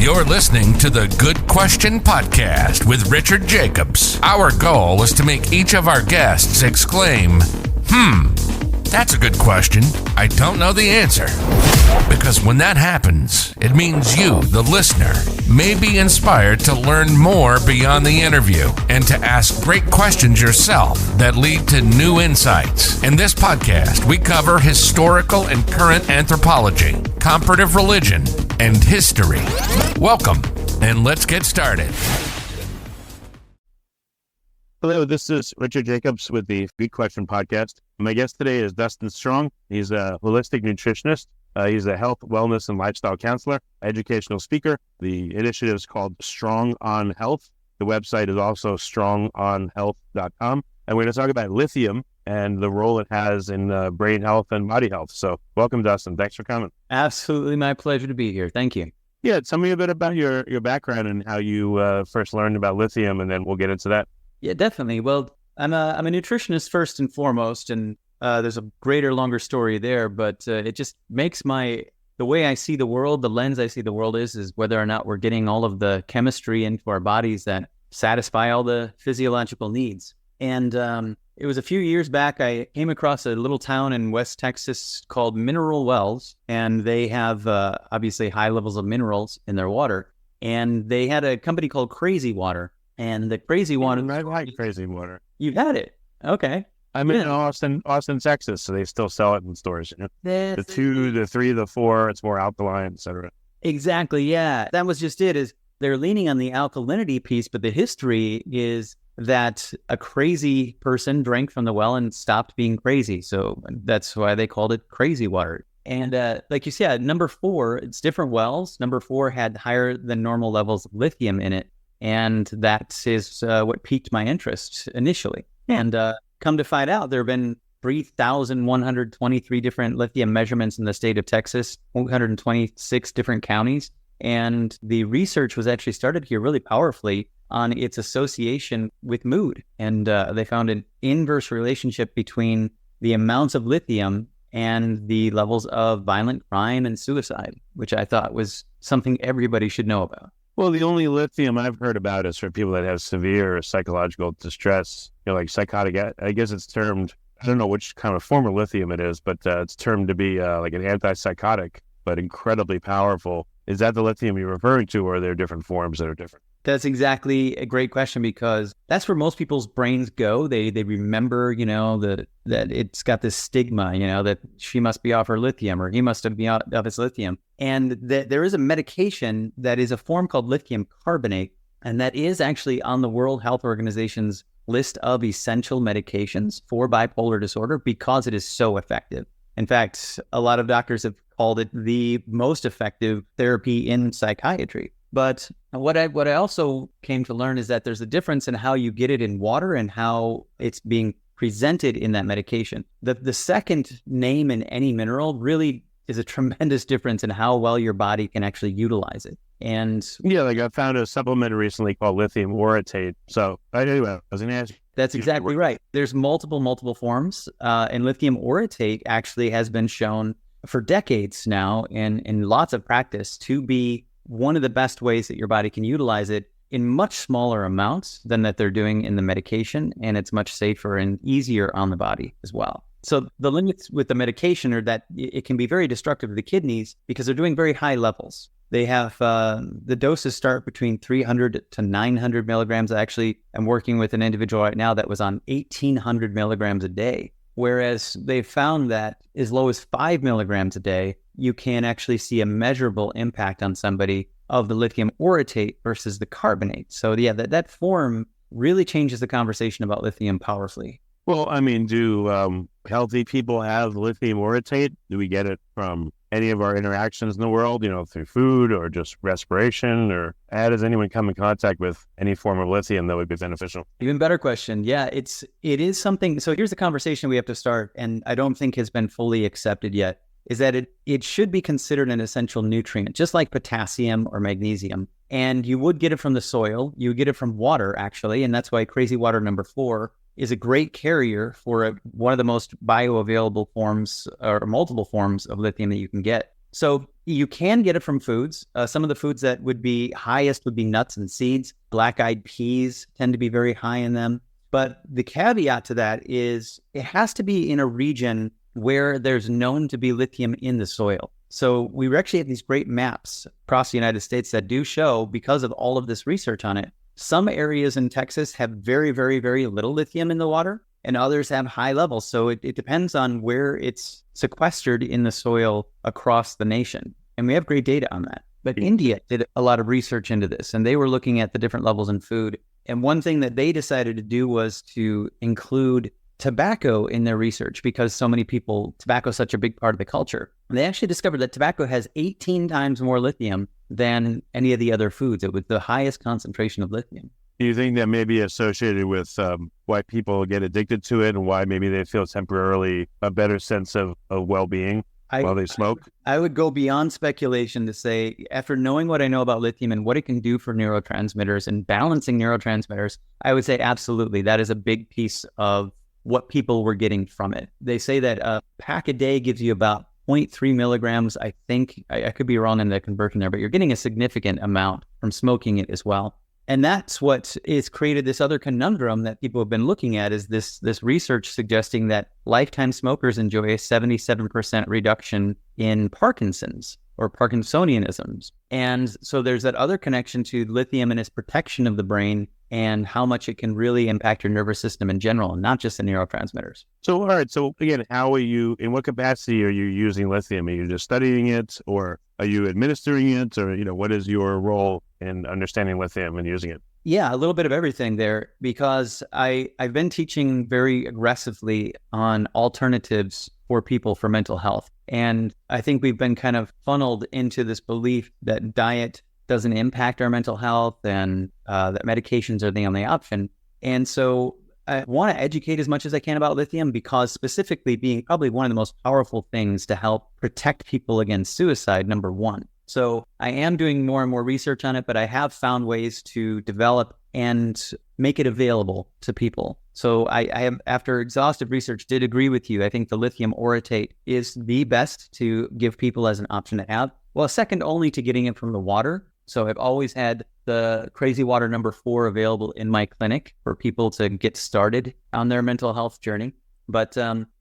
You're listening to the Good Question Podcast with Richard Jacobs. Our goal is to make each of our guests exclaim, that's a good question. I don't know the answer. Because when that happens, it means you, the listener, may be inspired to learn more beyond the interview and to ask great questions yourself that lead to new insights. In this podcast, we cover historical and current anthropology, comparative religion, and history. Welcome, and let's get started. Hello, this is Richard Jacobs with the Good Question Podcast. My guest today is Dustin Strong. He's a holistic nutritionist. He's a health, wellness, and lifestyle counselor, educational speaker. The initiative is called Strong on Health. The website is also strongonhealth.com. And we're going to talk about lithium and the role it has in brain health and body health. So welcome, Dustin. Thanks for coming. Absolutely my pleasure to be here. Thank you. Yeah, tell me a bit about your background and how you first learned about lithium, and then we'll get into that. Yeah, definitely. Well, I'm a nutritionist first and foremost, and there's a greater, longer story there, but it just makes the way I see the world, the lens I see the world is whether or not we're getting all of the chemistry into our bodies that satisfy all the physiological needs. And it was a few years back, I came across a little town in West Texas called Mineral Wells, and they have obviously high levels of minerals in their water. And they had a company called Crazy Water. And the Crazy Water... I like Crazy Water. You've had it. Okay. I'm in Austin, Texas, so they still sell it in stores. You know? The 2, the 3, the 4, it's more alkaline, etc. Exactly, yeah. That was just it, is they're leaning on the alkalinity piece, but the history is that a crazy person drank from the well and stopped being crazy. So that's why they called it Crazy Water. And like you said, number 4, it's different wells. Number 4 had higher than normal levels of lithium in it. And that is what piqued my interest initially. And come to find out, there have been 3,123 different lithium measurements in the state of Texas, 126 different counties. And the research was actually started here really powerfully on its association with mood. And they found an inverse relationship between the amounts of lithium and the levels of violent crime and suicide, which I thought was something everybody should know about. Well, the only lithium I've heard about is for people that have severe psychological distress, like psychotic. I guess it's termed, I don't know which kind of form of lithium it is, but it's termed to be like an antipsychotic, but incredibly powerful. Is that the lithium you're referring to, or are there different forms that are different? That's exactly a great question, because that's where most people's brains go. They remember, that it's got this stigma, that she must be off her lithium or he must have been off his lithium. And there is a medication that is a form called lithium carbonate, and that is actually on the World Health Organization's list of essential medications for bipolar disorder because it is so effective. In fact, a lot of doctors have called it the most effective therapy in psychiatry. But what I also came to learn is that there's a difference in how you get it in water and how it's being presented in that medication. The second name in any mineral really is a tremendous difference in how well your body can actually utilize it. And yeah, like I found a supplement recently called Lithium orotate. So anyway, I was going to ask you. That's exactly right. There's multiple forms, and lithium orotate actually has been shown for decades now in lots of practice to be one of the best ways that your body can utilize it in much smaller amounts than that they're doing in the medication, and it's much safer and easier on the body as well. So the limits with the medication are that it can be very destructive to the kidneys because they're doing very high levels. They have the doses start between 300 to 900 milligrams. I actually am working with an individual right now that was on 1,800 milligrams a day, whereas they found that as low as 5 milligrams a day, you can actually see a measurable impact on somebody of the lithium orotate versus the carbonate. So yeah, that form really changes the conversation about lithium powerfully. Well, I mean, do healthy people have lithium orotate? Do we get it from any of our interactions in the world, through food or just respiration, or how does anyone come in contact with any form of lithium that would be beneficial? Even better question. Yeah, it is something. So here's the conversation we have to start, and I don't think has been fully accepted yet, is that it should be considered an essential nutrient, just like potassium or magnesium. And you would get it from the soil. You would get it from water, actually, and that's why Crazy Water number 4 is a great carrier for one of the most bioavailable forms or multiple forms of lithium that you can get. So You can get it from foods. Some of the foods that would be highest would be nuts and seeds. Black-eyed peas tend to be very high in them. But the caveat to that is it has to be in a region where there's known to be lithium in the soil. So we actually have these great maps across the United States that do show, because of all of this research on it, some areas in Texas have very, very, very little lithium in the water, and others have high levels. So it depends on where it's sequestered in the soil across the nation. And we have great data on that. But India did a lot of research into this, and they were looking at the different levels in food. And one thing that they decided to do was to include tobacco in their research, because so many people, tobacco is such a big part of the culture. And they actually discovered that tobacco has 18 times more lithium than any of the other foods. It was the highest concentration of lithium. Do you think that may be associated with why people get addicted to it and why maybe they feel temporarily a better sense of well-being while they smoke? I would go beyond speculation to say, after knowing what I know about lithium and what it can do for neurotransmitters and balancing neurotransmitters, I would say absolutely that is a big piece of what people were getting from it. They say that a pack a day gives you about 0.3 milligrams. I think, I could be wrong in the conversion there, but you're getting a significant amount from smoking it as well. And that's what has created this other conundrum that people have been looking at, is this research suggesting that lifetime smokers enjoy a 77% reduction in Parkinson's or Parkinsonianisms. And so there's that other connection to lithium and its protection of the brain and how much it can really impact your nervous system in general, and not just the neurotransmitters. So, all right. So again, in what capacity are you using lithium? Are you just studying it, or are you administering it, or, what is your role in understanding lithium and using it? Yeah, a little bit of everything there, because I've been teaching very aggressively on alternatives for people for mental health. And I think we've been kind of funneled into this belief that diet doesn't impact our mental health and that medications are the only option. And so I want to educate as much as I can about lithium, because specifically being probably one of the most powerful things to help protect people against suicide, number one. So I am doing more and more research on it, but I have found ways to develop and make it available to people. So I have, after exhaustive research, did agree with you. I think the lithium orotate is the best to give people as an option to have. Well, second only to getting it from the water. So I've always had the Crazy Water number 4 available in my clinic for people to get started on their mental health journey. But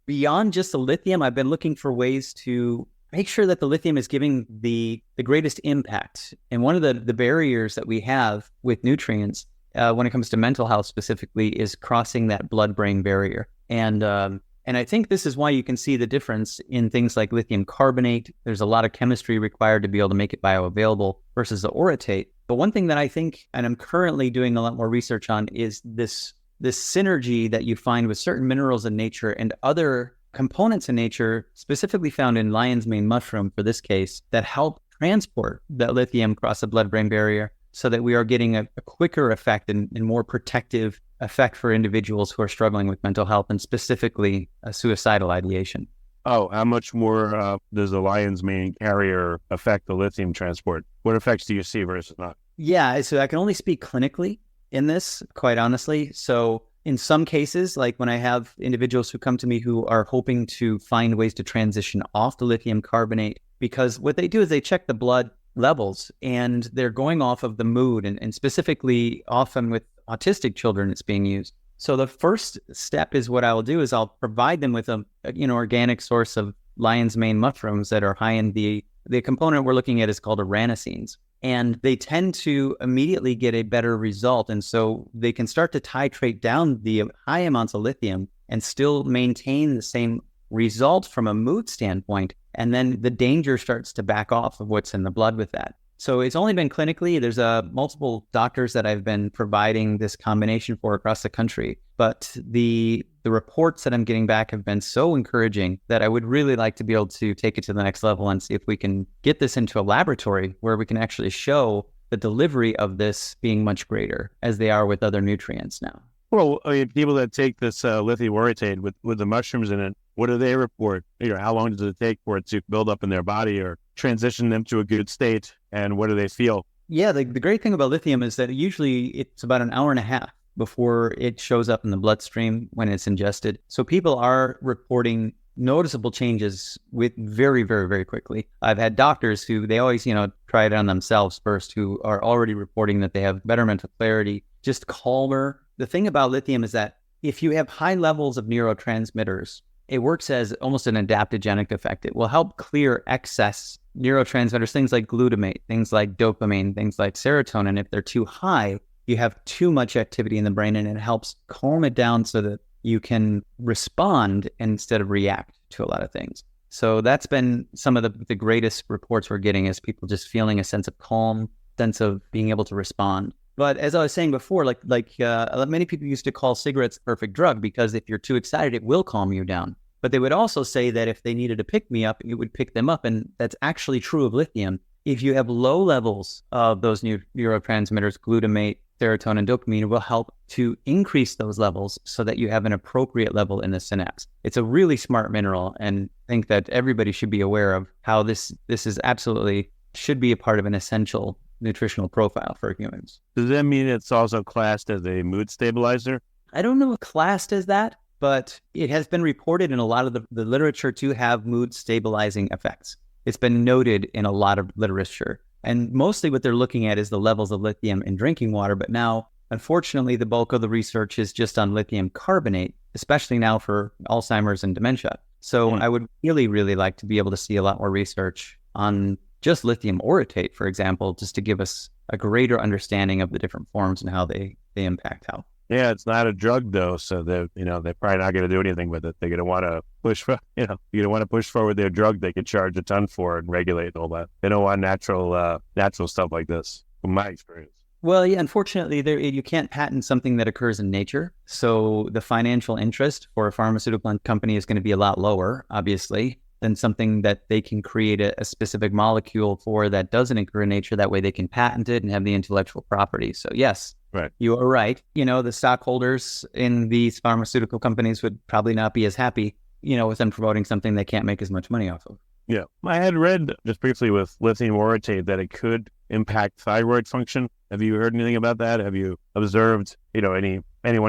beyond just the lithium, I've been looking for ways to make sure that the lithium is giving the greatest impact. And one of the barriers that we have with nutrients when it comes to mental health specifically is crossing that blood-brain barrier. And I think this is why you can see the difference in things like lithium carbonate. There's a lot of chemistry required to be able to make it bioavailable versus the orotate. But one thing that I think, and I'm currently doing a lot more research on, is this synergy that you find with certain minerals in nature and other components in nature, specifically found in lion's mane mushroom for this case, that help transport that lithium across the blood-brain barrier so that we are getting a quicker effect and more protective effect for individuals who are struggling with mental health, and specifically suicidal ideation. Oh, how much more does the lion's mane carrier affect the lithium transport? What effects do you see versus not? Yeah, so I can only speak clinically in this, quite honestly. So in some cases, like when I have individuals who come to me who are hoping to find ways to transition off the lithium carbonate, because what they do is they check the blood levels and they're going off of the mood, and specifically often with autistic children it's being used. So the first step is what I will do is I'll provide them with a organic source of lion's mane mushrooms that are high in the component we're looking at is called aranacines. And they tend to immediately get a better result. And so they can start to titrate down the high amounts of lithium and still maintain the same result from a mood standpoint. And then the danger starts to back off of what's in the blood with that. So it's only been clinically. There's multiple doctors that I've been providing this combination for across the country. But the reports that I'm getting back have been so encouraging that I would really like to be able to take it to the next level and see if we can get this into a laboratory where we can actually show the delivery of this being much greater as they are with other nutrients now. Well, I mean, people that take this lithium orotate with the mushrooms in it, what do they report? How long does it take for it to build up in their body or transition them to a good state? And what do they feel? Yeah, the great thing about lithium is that usually it's about an hour and a half before it shows up in the bloodstream when it's ingested. So people are reporting noticeable changes with very, very, very quickly. I've had doctors who they always, try it on themselves first, who are already reporting that they have better mental clarity, just calmer. The thing about lithium is that if you have high levels of neurotransmitters, it works as almost an adaptogenic effect. It will help clear excess neurotransmitters, things like glutamate, things like dopamine, things like serotonin. If they're too high, you have too much activity in the brain, and it helps calm it down so that you can respond instead of react to a lot of things. So that's been some of the greatest reports we're getting, is people just feeling a sense of calm, sense of being able to respond. But as I was saying before, like many people used to call cigarettes the perfect drug, because if you're too excited, it will calm you down. But they would also say that if they needed to pick me up, it would pick them up. And that's actually true of lithium. If you have low levels of those neurotransmitters, glutamate, serotonin, dopamine, it will help to increase those levels so that you have an appropriate level in the synapse. It's a really smart mineral, and I think that everybody should be aware of how this is absolutely should be a part of an essential nutritional profile for humans. Does that mean it's also classed as a mood stabilizer? I don't know if classed as that, but it has been reported in a lot of the literature to have mood stabilizing effects. It's been noted in a lot of literature. And mostly what they're looking at is the levels of lithium in drinking water. But now, unfortunately, the bulk of the research is just on lithium carbonate, especially now for Alzheimer's and dementia. So I would really, really like to be able to see a lot more research on just lithium orotate, for example, just to give us a greater understanding of the different forms and how they impact health. Yeah, it's not a drug though, so they're probably not going to do anything with it. They're going to want to push, you're going to want to push forward their drug they could charge a ton for and regulate and all that. They don't want natural stuff like this, from my experience. Well, yeah, unfortunately, you can't patent something that occurs in nature. So the financial interest for a pharmaceutical company is going to be a lot lower, obviously, than something that they can create a specific molecule for that doesn't occur in nature. That way they can patent it and have the intellectual property. So yes, right. You are right. The stockholders in these pharmaceutical companies would probably not be as happy, with them promoting something they can't make as much money off of. Yeah. I had read just briefly with lithium orotate that it could impact thyroid function. Have you heard anything about that? Have you observed, anyone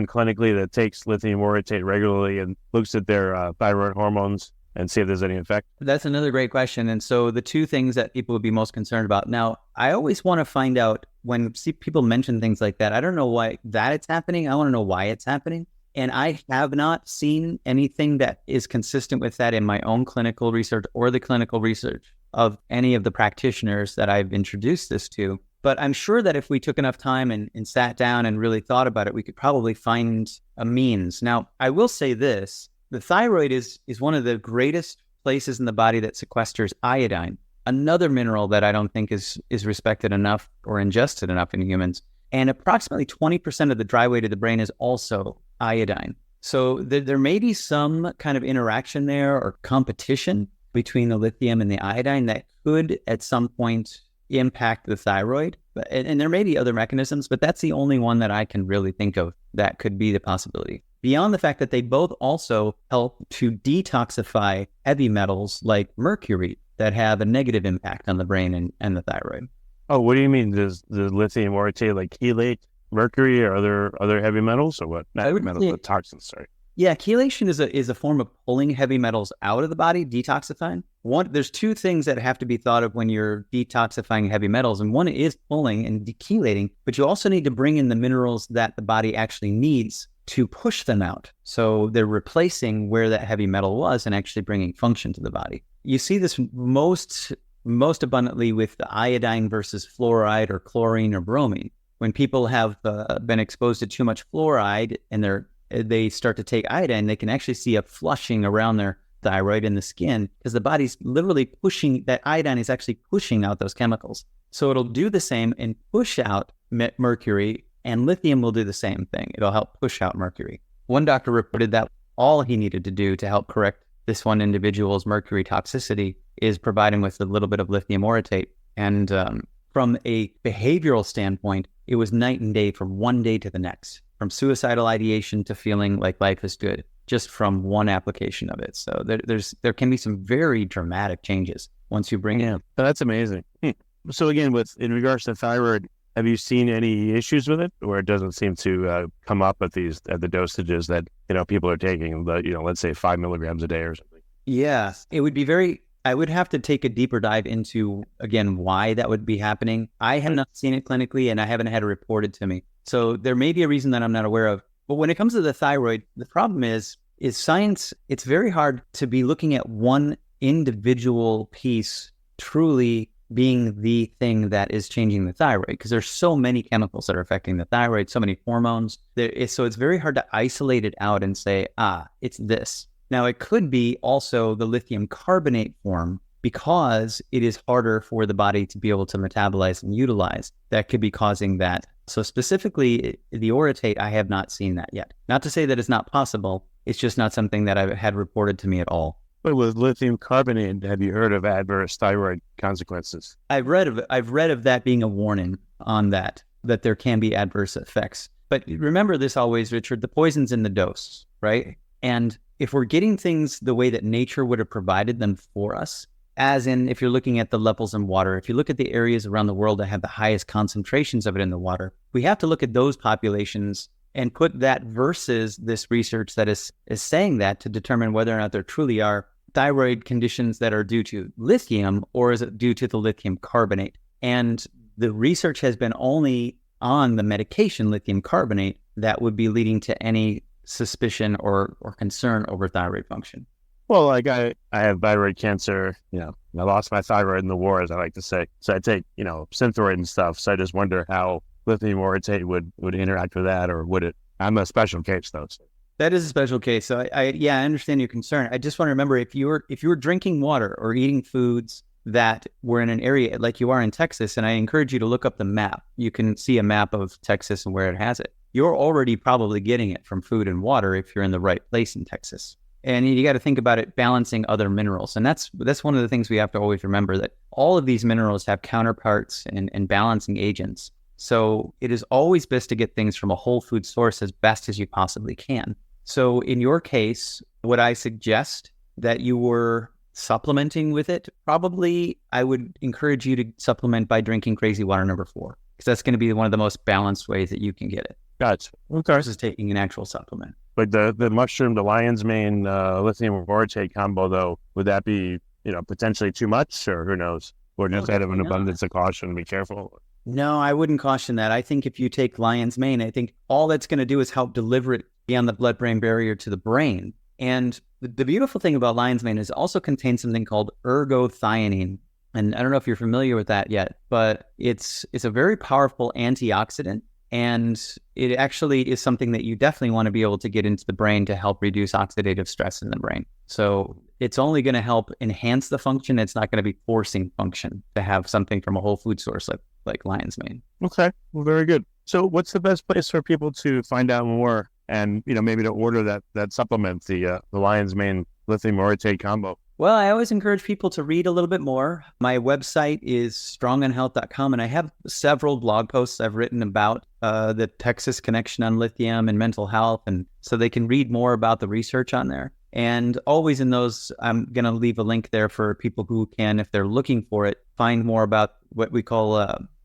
clinically that takes lithium orotate regularly and looks at their thyroid hormones and see if there's any effect? That's another great question. And so the two things that people would be most concerned about. Now, I always want to find out when people mention things like that. I don't know why that it's happening. I want to know why it's happening. And I have not seen anything that is consistent with that in my own clinical research or the clinical research of any of the practitioners that I've introduced this to. But I'm sure that if we took enough time and sat down and really thought about it, we could probably find a means. Now, I will say this. The thyroid is one of the greatest places in the body that sequesters iodine, another mineral that I don't think is respected enough or ingested enough in humans. And approximately 20% of the dry weight of the brain is also iodine. So there may be some kind of interaction there or competition between the lithium and the iodine that could at some point impact the thyroid. And there may be other mechanisms, but that's the only one that I can really think of that could be the possibility. Beyond the fact that they both also help to detoxify heavy metals like mercury that have a negative impact on the brain and the thyroid. Oh, what do you mean? Does the lithium orotate like chelate mercury or other heavy metals or what? Not heavy metals, but toxins, sorry. Yeah, chelation is a form of pulling heavy metals out of the body, detoxifying. There's two things that have to be thought of when you're detoxifying heavy metals, and one is pulling and chelating, but you also need to bring in the minerals that the body actually needs to push them out. So they're replacing where that heavy metal was and actually bringing function to the body. You see this most abundantly with the iodine versus fluoride or chlorine or bromine. When people have been exposed to too much fluoride and they start to take iodine, they can actually see a flushing around their thyroid and the skin because the body's literally pushing, that iodine is actually pushing out those chemicals. So it'll do the same and push out mercury, and lithium will do the same thing. It'll help push out mercury. One doctor reported that all he needed to do to help correct this one individual's mercury toxicity is provide him with a little bit of lithium orotate. And from a behavioral standpoint, it was night and day from one day to the next, from suicidal ideation to feeling like life is good, just from one application of it. So there can be some very dramatic changes once you bring it in. That's amazing. So again, in regards to thyroid, have you seen any issues with it, or it doesn't seem to come up at the dosages that people are taking? Let's say 5 milligrams a day or something. Yeah, it would be I would have to take a deeper dive into, again, why that would be happening. I have not seen it clinically and I haven't had it reported to me. So there may be a reason that I'm not aware of. But when it comes to the thyroid, the problem is science, it's very hard to be looking at one individual piece truly being the thing that is changing the thyroid, because there's so many chemicals that are affecting the thyroid, so many hormones. So it's very hard to isolate it out and say, it's this. Now, it could be also the lithium carbonate form, because it is harder for the body to be able to metabolize and utilize. That could be causing that. So specifically, the orotate, I have not seen that yet. Not to say that it's not possible. It's just not something that I've had reported to me at all. But with lithium carbonate, have you heard of adverse thyroid consequences? I've read of that being a warning on that there can be adverse effects. But remember this always, Richard, the poison's in the dose, right? And if we're getting things the way that nature would have provided them for us, as in if you're looking at the levels in water, if you look at the areas around the world that have the highest concentrations of it in the water, we have to look at those populations and put that versus this research that is saying that, to determine whether or not there truly are thyroid conditions that are due to lithium, or is it due to the lithium carbonate? And the research has been only on the medication lithium carbonate that would be leading to any suspicion or concern over thyroid function. Well, like I have thyroid cancer, I lost my thyroid in the war, as I like to say. So I take, Synthroid and stuff. So I just wonder how lithium orotate would interact with that, or would it? I'm a special case though. So. That is a special case. So I understand your concern. I just want to remember, if you were drinking water or eating foods that were in an area like you are in Texas, and I encourage you to look up the map. You can see a map of Texas and where it has it. You're already probably getting it from food and water if you're in the right place in Texas. And you got to think about it balancing other minerals. And that's one of the things we have to always remember, that all of these minerals have counterparts and balancing agents. So it is always best to get things from a whole food source as best as you possibly can. So in your case, would I suggest that you were supplementing with it? Probably I would encourage you to supplement by drinking crazy water number 4, because that's going to be one of the most balanced ways that you can get it. Gotcha. Okay. Versus taking an actual supplement. But the mushroom, the lion's mane, lithium orotate combo, though, would that be, potentially too much, or who knows? Or just out of an abundance of caution, be careful? No, I wouldn't caution that. I think if you take lion's mane, I think all that's going to do is help deliver it beyond the blood-brain barrier to the brain. And the beautiful thing about lion's mane is it also contains something called ergothioneine. And I don't know if you're familiar with that yet, but it's a very powerful antioxidant. And it actually is something that you definitely want to be able to get into the brain to help reduce oxidative stress in the brain. So it's only going to help enhance the function. It's not going to be forcing function to have something from a whole food source like lion's mane. Okay, well, very good. So what's the best place for people to find out more and, maybe to order that supplement, the lion's mane lithium orotate combo? Well, I always encourage people to read a little bit more. My website is strongonhealth.com, and I have several blog posts I've written about the Texas connection on lithium and mental health, and so they can read more about the research on there. And always in those, I'm going to leave a link there for people who can, if they're looking for it, find more about what we call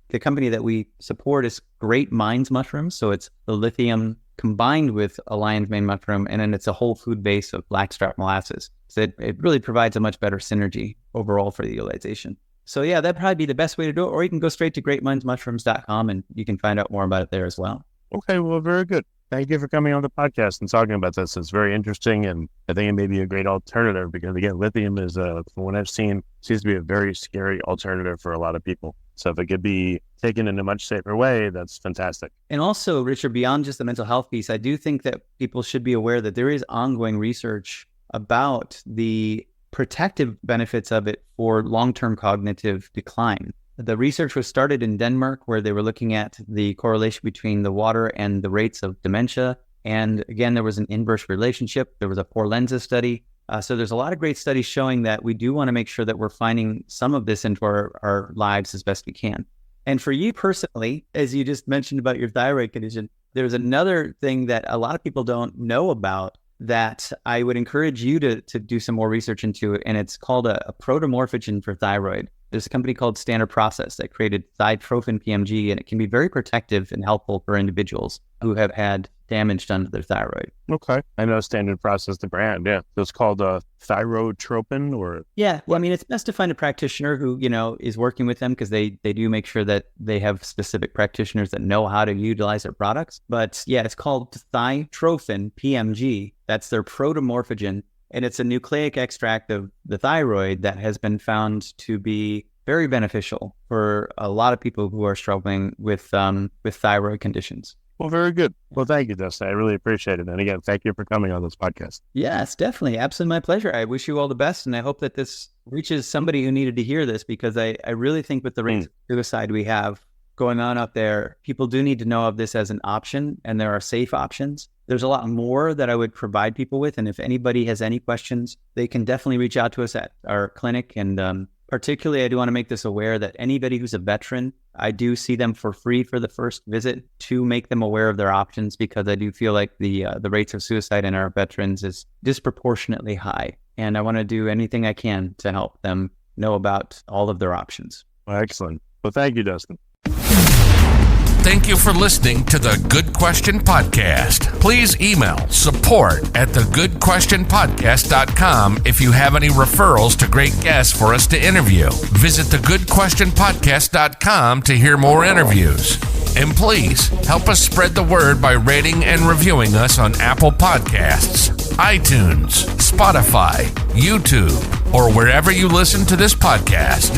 the company that we support is Great Minds Mushrooms. So it's the lithium combined with a lion's mane mushroom, and then it's a whole food base of blackstrap molasses. So it really provides a much better synergy overall for the utilization. So yeah, that'd probably be the best way to do it. Or you can go straight to greatmindsmushrooms.com and you can find out more about it there as well. Okay, well, very good. Thank you for coming on the podcast and talking about this. It's very interesting, and I think it may be a great alternative because, again, lithium is, from what I've seen, seems to be a very scary alternative for a lot of people. So if it could be taken in a much safer way, that's fantastic. And also, Richard, beyond just the mental health piece, I do think that people should be aware that there is ongoing research about the protective benefits of it for long-term cognitive decline. The research was started in Denmark, where they were looking at the correlation between the water and the rates of dementia. And again, there was an inverse relationship. There was a Porlenza study. So there's a lot of great studies showing that we do want to make sure that we're finding some of this into our lives as best we can. And for you personally, as you just mentioned about your thyroid condition, there's another thing that a lot of people don't know about that I would encourage you to do some more research into, and it's called a protomorphogen for thyroid. There's a company called Standard Process that created thytrophin PMG, and it can be very protective and helpful for individuals who have had damage done to their thyroid. Okay. I know Standard Process, the brand. Yeah. So it's called thyrotropin or? Yeah. Well, I mean, it's best to find a practitioner who, is working with them, because they do make sure that they have specific practitioners that know how to utilize their products. But yeah, it's called thytrophin PMG. That's their protomorphogen. And it's a nucleic extract of the thyroid that has been found to be very beneficial for a lot of people who are struggling with thyroid conditions. Well, very good. Well, thank you, Dustin. I really appreciate it. And again, thank you for coming on this podcast. Yes, definitely. Absolutely my pleasure. I wish you all the best. And I hope that this reaches somebody who needed to hear this, because I really think with the rates of suicide we have going on out there, people do need to know of this as an option, and there are safe options. There's a lot more that I would provide people with. And if anybody has any questions, they can definitely reach out to us at our clinic. And particularly, I do want to make this aware that anybody who's a veteran, I do see them for free for the first visit to make them aware of their options, because I do feel like the rates of suicide in our veterans is disproportionately high. And I want to do anything I can to help them know about all of their options. Well, excellent. Well, thank you, Dustin. Thank you for listening to the Good Question Podcast. Please email support@thegoodquestionpodcast.com if you have any referrals to great guests for us to interview. Visit thegoodquestionpodcast.com to hear more interviews. And please help us spread the word by rating and reviewing us on Apple Podcasts, iTunes, Spotify, YouTube, or wherever you listen to this podcast.